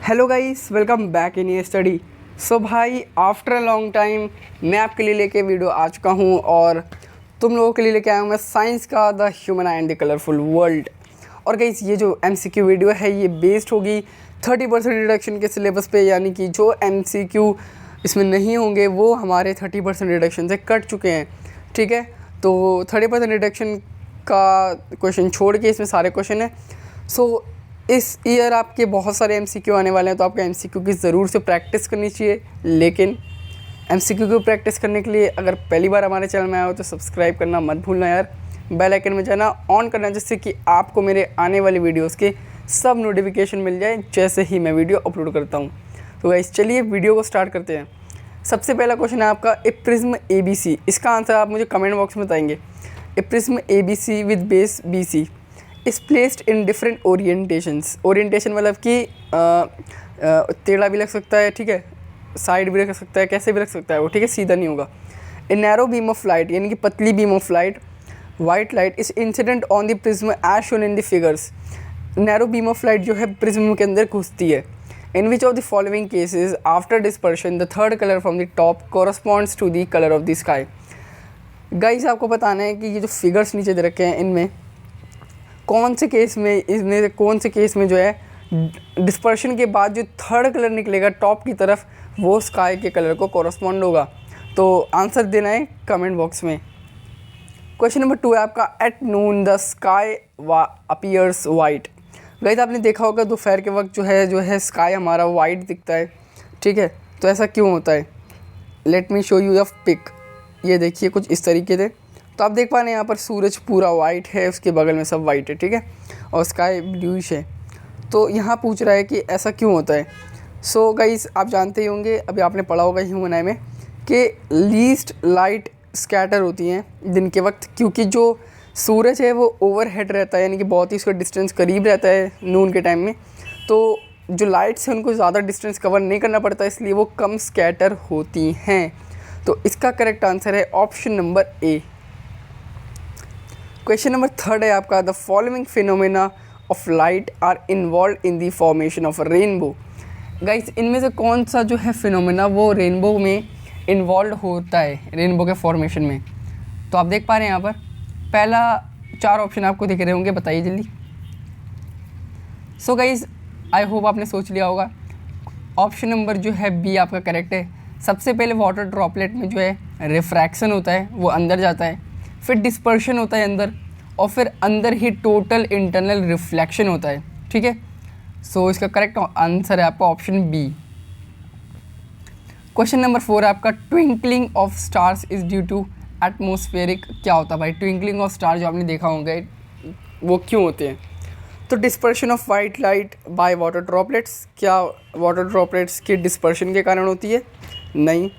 Hello guys, welcome back in ये study. सो भाई, after a long time मैं आपके लिए लेके वीडियो आ चुका हूँ और तुम लोगों के लिए लेके आया हूँ मैं साइंस का the human I and the colourful world. और गाइस, ये जो MCQ वीडियो है ये बेस्ड होगी 30% रिडक्शन के सिलेबस पे, यानी कि जो MCQ इसमें नहीं होंगे वो हमारे 30% रिडक्शन से कट चुके हैं। ठीक है, तो 30% रिडक्शन का क्वेश्चन छोड़ के इसमें सारे क्वेश्चन हैं। सो इस ईयर आपके बहुत सारे MCQ आने वाले हैं, तो आपको MCQ की ज़रूर से प्रैक्टिस करनी चाहिए। लेकिन MCQ को प्रैक्टिस करने के लिए अगर पहली बार हमारे चैनल में आए हो तो सब्सक्राइब करना मत भूलना यार, बेल आइकन में जाना ऑन करना, जिससे कि आपको मेरे आने वाली वीडियोस के सब नोटिफिकेशन मिल जाए जैसे ही मैं वीडियो अपलोड करता हूँ। तो गाइस चलिए वीडियो को स्टार्ट करते हैं। सबसे पहला क्वेश्चन है आपका, ए प्रिज्म ABC। इसका आंसर आप मुझे कमेंट बॉक्स में बताएंगे। A prism ABC with base BC is placed in different orientations. Orientation मतलब कि टेढ़ा भी लग सकता है, ठीक है, साइड भी रख सकता है, कैसे भी रख सकता है वो, ठीक है, सीधा नहीं होगा। A narrow beam of light, यानी कि पतली beam of light, white light is incident on the prism as shown in the figures. Narrow beam of light जो है प्रिज्म के अंदर घुसती है। In which of the following cases after dispersion the third colour from the top corresponds to the colour of the sky. Guys, आपको बताना है कि ये जो फिगर्स नीचे दे रखे हैं इनमें कौन से केस में जो है डिस्पर्शन के बाद जो थर्ड कलर निकलेगा टॉप की तरफ वो स्काई के कलर को कॉरस्पॉन्ड होगा। तो आंसर देना है कमेंट बॉक्स में। क्वेश्चन नंबर 2 है आपका, at noon the sky appears white. Guys, आपने देखा होगा दोपहर के वक्त जो है स्काई हमारा वाइट दिखता है, ठीक है, तो ऐसा क्यों होता है? Let me show you the pic. ये देखिए कुछ इस तरीके से, तो आप देख पा रहे हैं यहाँ पर सूरज पूरा वाइट है, उसके बगल में सब वाइट है, ठीक है, और स्काई ब्लूइश है। तो यहाँ पूछ रहा है कि ऐसा क्यों होता है। सो गाइस, आप जानते ही होंगे, अभी आपने पढ़ा होगा ह्यूमन आई में कि लीस्ट लाइट स्कैटर होती हैं दिन के वक्त, क्योंकि जो सूरज है वो ओवरहेड रहता है, यानी कि बहुत ही उसका डिस्टेंस करीब रहता है नून के टाइम में, तो जो लाइट्स हैं उनको ज़्यादा डिस्टेंस कवर नहीं करना पड़ता, इसलिए वो कम स्कैटर होती हैं। तो इसका करेक्ट आंसर है option number A। Question number 3 है आपका, the following phenomena of light are involve in the formation of rainbow. Guys, इनमें से कौन सा जो है फिनोमेना वो रेनबो में इन्वॉल्व होता है, रेनबो के फॉर्मेशन में? तो आप देख पा रहे हैं यहाँ पर पहला 4 ऑप्शन आपको दिख रहे होंगे, बताइए जल्दी। सो गाइस, आई होप आपने सोच लिया होगा। ऑप्शन नंबर जो है B आपका करेक्ट है। सबसे पहले वाटर ड्रॉपलेट में जो है रिफ्रैक्शन होता है, वो अंदर जाता है, फिर डिस्पर्शन होता है अंदर, और फिर अंदर ही टोटल इंटरनल रिफ्लेक्शन होता है, ठीक है। सो इसका करेक्ट आंसर है आपका ऑप्शन B। क्वेश्चन नंबर 4 है आपका, twinkling of stars is due to atmospheric. क्या होता है भाई ट्विंकलिंग ऑफ स्टार? जो आपने देखा होगा वो क्यों होते हैं? तो dispersion of white light by water droplets. क्या वाटर ड्रॉपलेट्स की डिस्पर्शन के कारण होती है? नहीं।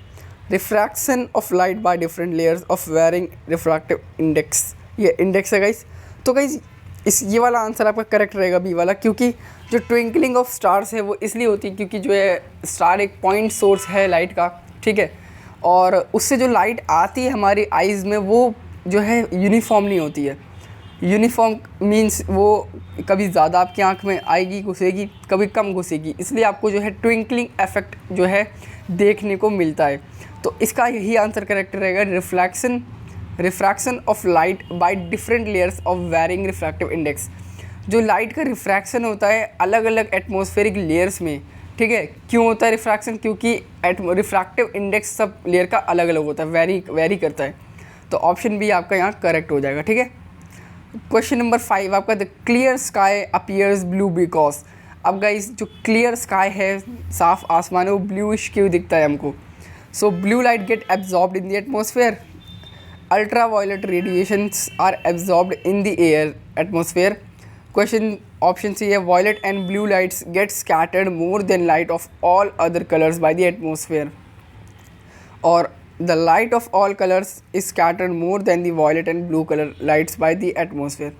Refraction of light by different layers of varying refractive index. ये इंडेक्स है गाइस। तो गाइस ये वाला आंसर आपका करेक्ट रहेगा B वाला, क्योंकि जो ट्विंकलिंग ऑफ स्टार्स है वो इसलिए होती है क्योंकि जो है स्टार एक पॉइंट सोर्स है लाइट का, ठीक है, और उससे जो लाइट आती है हमारी आइज़ में वो जो है यूनिफॉर्म नहीं होती है। यूनिफॉर्म मीन्स वो कभी ज़्यादा आपकी आँख में आएगी, घुसेगी, कभी कम घुसेगी, इसलिए आपको जो है ट्विंकलिंग इफेक्ट जो है देखने को मिलता है। तो इसका यही आंसर करेक्ट रहेगा, refraction of light by different layers of varying refractive index. जो लाइट का रिफ्रैक्शन होता है अलग अलग एटमॉस्फेरिक लेयर्स में, ठीक है। क्यों होता है रिफ्रैक्शन? क्योंकि रिफ्रैक्टिव इंडेक्स सब लेयर का अलग अलग होता है, वेरी करता है। तो ऑप्शन B आपका यहाँ करेक्ट हो जाएगा, ठीक है। क्वेश्चन नंबर 5 आपका, the clear sky appears blue because. अब गाइस, जो क्लियर स्काई है, साफ आसमान है, वो ब्लूइश क्यों दिखता है हमको? So blue light get absorbed in the atmosphere, ultraviolet radiations are absorbed in the air atmosphere. Question option C है, violet and blue lights get scattered more than light of all other colors by the atmosphere, or the light of all colors is scattered more than the violet and blue color lights by the atmosphere.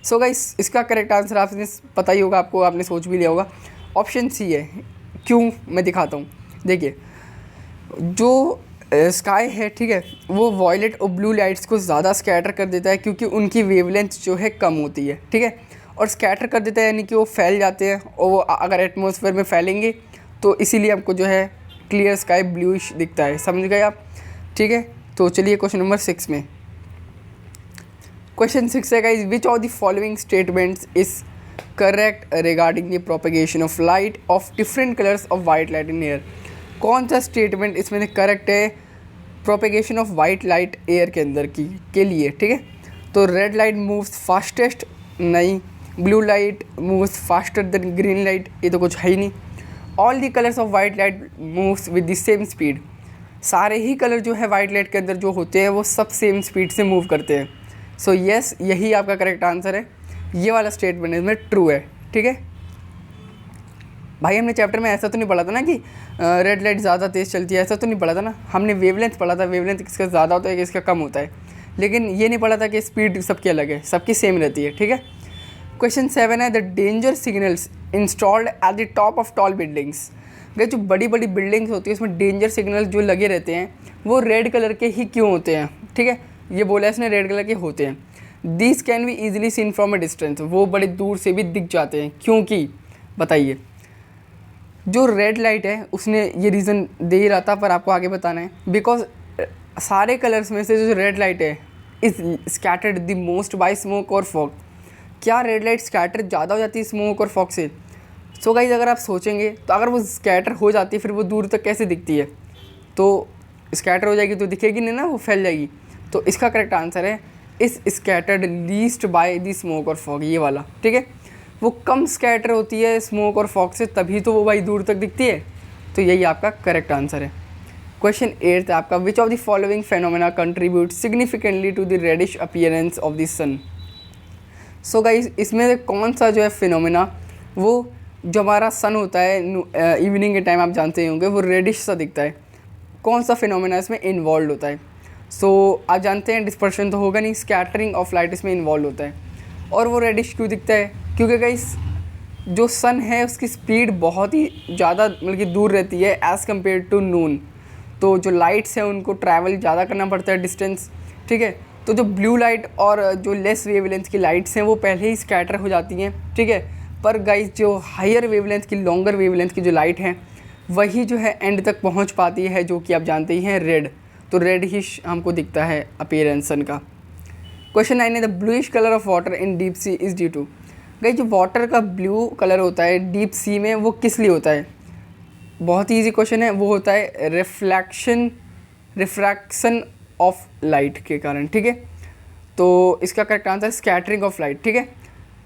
So guys, इसका correct answer आपने पता ही होगा, आपको आपने सोच भी लिया होगा, ऑप्शन C है। क्यों, मैं दिखाता हूँ। देखिए, जो स्काई है, ठीक है, वो वॉयलेट और ब्लू लाइट्स को ज़्यादा स्कैटर कर देता है क्योंकि उनकी वेवलेंथ जो है कम होती है, ठीक है, और स्कैटर कर देता है, यानी कि वो फैल जाते हैं, और वो अगर एटमॉस्फेयर में फैलेंगे तो इसीलिए आपको जो है क्लियर स्काई ब्लूइश दिखता है। समझ गए आप? ठीक है, तो चलिए क्वेश्चन नंबर 6 में। क्वेश्चन 6 है guys, which of the following statements is correct regarding the propagation of light of different colours of white light in air. कौन सा स्टेटमेंट इसमें करेक्ट है propagation of white light air के अंदर के लिए? ठीक है, तो रेड लाइट मूव्स फास्टेस्ट, नहीं। Blue light moves faster than green light, ये तो कुछ है ही नहीं। All the colours of white light moves with the same speed. सारे ही कलर जो है वाइट लाइट के अंदर जो होते हैं वो सब सेम स्पीड से मूव करते हैं। सो यस, यही आपका करेक्ट आंसर है। ये वाला स्टेटमेंट इसमें ट्रू है। ठीक है भाई, हमने चैप्टर में ऐसा तो नहीं पढ़ा था ना कि रेड लाइट ज़्यादा तेज़ चलती है, ऐसा तो नहीं पढ़ा था ना। हमने वेवलेंथ पढ़ा था, वेवलेंथ किसका ज़्यादा होता है किसका कम होता है, लेकिन ये नहीं पढ़ा था कि स्पीड सबकी अलग है, सबकी सेम रहती है। ठीक है, क्वेश्चन 7 है, the danger signals installed at the top of tall buildings. गए जो बड़ी बड़ी बिल्डिंग्स होती है उसमें डेंजर सिग्नल जो लगे रहते हैं वो रेड कलर के ही क्यों होते हैं? ठीक है, ये बोला इसने रेड कलर के होते हैं। This can be easily seen from a distance, वो बड़े दूर से भी दिख जाते हैं, क्योंकि बताइए। जो रेड लाइट है उसने ये रीज़न दे ही रहा था, पर आपको आगे बताना है। बिकॉज सारे कलर्स में से जो रेड लाइट है is scattered the most by smoke और फॉग। क्या रेड लाइट स्कैटर ज़्यादा हो जाती है स्मोक और फॉग से? सो गाइस, अगर आप सोचेंगे तो अगर वो स्कैटर हो जाती है फिर वो दूर तक कैसे दिखती है? तो स्कैटर हो जाएगी तो दिखेगी नहीं ना, वो फैल जाएगी। तो इसका करेक्ट आंसर है इस scattered least by the smoke और फॉग, ये वाला। ठीक है, वो कम स्कैटर होती है स्मोक और फॉग से, तभी तो वो भाई दूर तक दिखती है। तो यही आपका करेक्ट आंसर है। क्वेश्चन 8 है आपका, which of the following phenomena contribute significantly to the reddish appearance of the sun. So guys, इसमें से कौन सा जो है फिनोमेना, वो जो हमारा सन होता है इवनिंग के टाइम आप जानते ही होंगे वो रेडिश सा दिखता है। कौन सा फिनोमेना इसमें इन्वॉल्व होता है? सो आप जानते हैं डिस्पर्शन तो होगा नहीं, स्कैटरिंग ऑफ लाइट इसमें इन्वॉल्व होता है। और वो रेडिश क्यों दिखता है? क्योंकि गाइस जो सन है उसकी स्पीड बहुत ही ज़्यादा मतलब कि दूर रहती है एज़ कम्पेयर टू नून। तो जो लाइट्स हैं उनको ट्रैवल ज़्यादा करना पड़ता है डिस्टेंस। ठीक है, तो जो ब्लू लाइट और जो लेस वेवलेंथ की लाइट्स हैं वो पहले ही स्कैटर हो जाती हैं। ठीक है, पर गाइस जो हायर वेवलेंथ की, लॉन्गर वेवलेंथ की जो लाइट है वही जो है एंड तक पहुंच पाती है, जो कि आप जानते ही हैं रेड। तो रेड ही हमको दिखता है अपीयरेंस सन का। क्वेश्चन 9 है, the bluish colour of water in deep sea is due to. Guys जो वाटर का ब्लू कलर होता है डीप सी में वो किस लिए होता है? बहुत ही ईजी क्वेश्चन है, वो होता है रिफ्रैक्शन ऑफ लाइट के कारण। ठीक है, तो इसका करेक्ट आंसर है स्कैटरिंग ऑफ लाइट। ठीक है,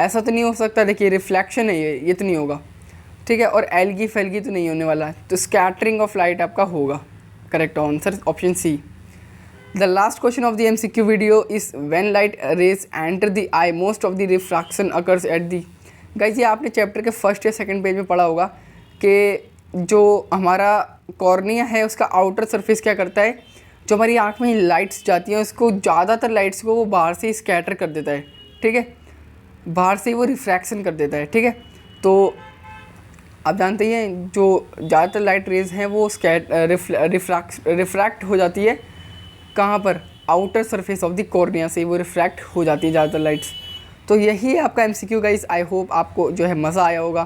ऐसा तो नहीं हो सकता, देखिए रिफ्लेक्शन है ये तो नहीं होगा। ठीक है, और एल्गी फैल्गी तो नहीं होने वाला है, तो स्कैटरिंग ऑफ लाइट आपका होगा। Correct answer option C. The last question of the MCQ video is when light rays enter the eye most of the refraction occurs at the. Guys ये आपने चैप्टर के फर्स्ट या second page में पढ़ा होगा कि जो हमारा कॉर्निया है उसका आउटर सरफेस क्या करता है, जो हमारी आँख में लाइट्स जाती हैं उसको, ज़्यादातर लाइट्स को वो बाहर से ही स्कैटर कर देता है। ठीक है, बाहर से ही वो रिफ्रैक्शन कर देता है। ठीक है, तो आप जानते ही हैं जो ज़्यादातर लाइट रेज हैं वो रिफ्रैक्ट हो जाती है कहाँ पर? Outer surface of the cornea से वो रिफ्रैक्ट हो जाती है ज़्यादातर लाइट्स। तो यही है आपका MCQ गाइस। आई होप आपको जो है मज़ा आया होगा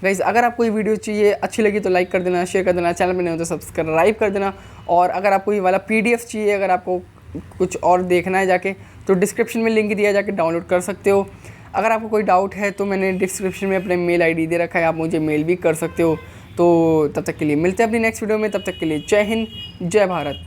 गाइस। अगर आपको ये वीडियो चाहिए, अच्छी लगी तो लाइक कर देना, शेयर कर देना, चैनल पर नहीं हो तो सब्सक्राइब कर देना। और अगर आपको ये वाला PDF चाहिए, अगर आपको कुछ और देखना है जाके, तो डिस्क्रिप्शन में लिंक दिया, जाके डाउनलोड कर सकते हो। अगर आपको कोई डाउट है तो मैंने डिस्क्रिप्शन में अपने मेल ID दे रखा है, आप मुझे मेल भी कर सकते हो। तो तब तक के लिए मिलते हैं अपनी नेक्स्ट वीडियो में, तब तक के लिए जय हिंद, जय भारत।